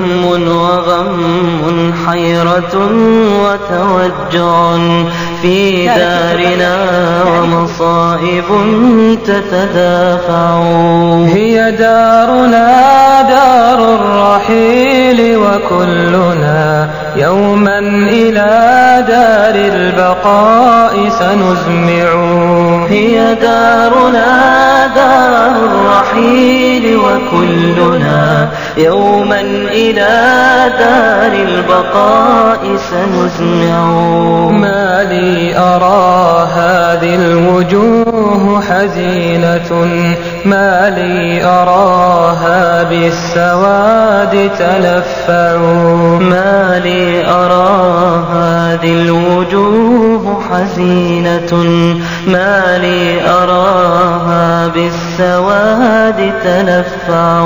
هم وغم حيرة وتوجع في دارنا ومصائب تتدافع. هي دارنا دار الرحيل وكلنا يوما إلى دار البقاء سنزمع. هي دارنا دار الرحيل وكلنا يوما إلى دار البقاء سنزمع. ما لي أرى هذه الوجوه حزينة، ما لي أراها بالسواد تلفع. ما لي أرى هذه الوجوه حزينة، ما لي أراها بالسواد تلفع.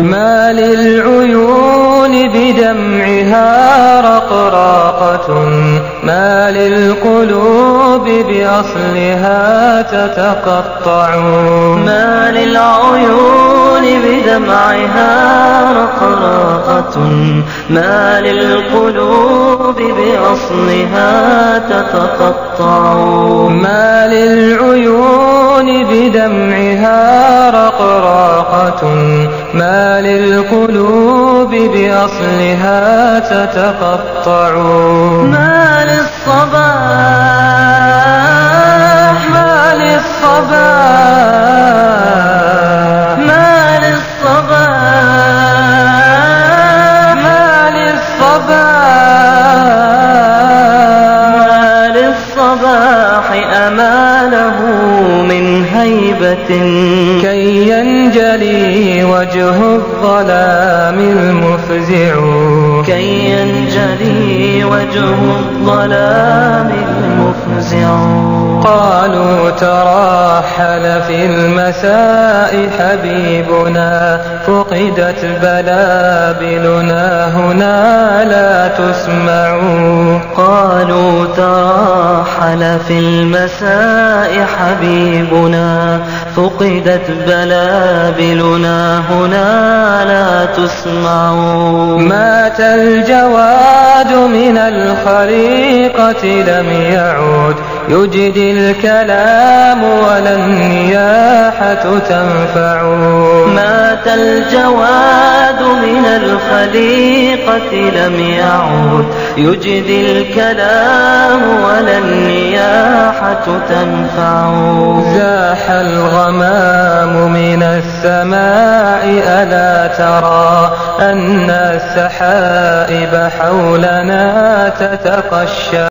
ما للعيون بدمعها رقراقة، ما للقلوب بأصلها تتقطع. ما للعيون بدمعها رقراقة، ما للقلوب بأصلها تتقطع. ما للعيون بدمعها رقراقة، ما للقلوب بأصلها تتقطع. ما للصباح ما للصباح ما للصباح ما للصباح ما للصباح أماله من هيبة كي ينجلي وجه الظلام المفزع. كي ينجلي وجه الظلام المفزع. قالوا تراحل في المساء حبيبنا، فقدت بلابلنا هنا لا تسمع. قالوا تراحل في المساء حبيبنا، فقدت بلابلنا هنا لا تسمع. مات الجواد من الخليقة لم يعود، يجدي الكلام ولا النياحة تنفع. مات الجواد من الخليقة لم يعود، يجدي الكلام ولا النياحة تنفع. زاح الغمام من السماء ألا ترى أن السحائب حولنا تتقشع.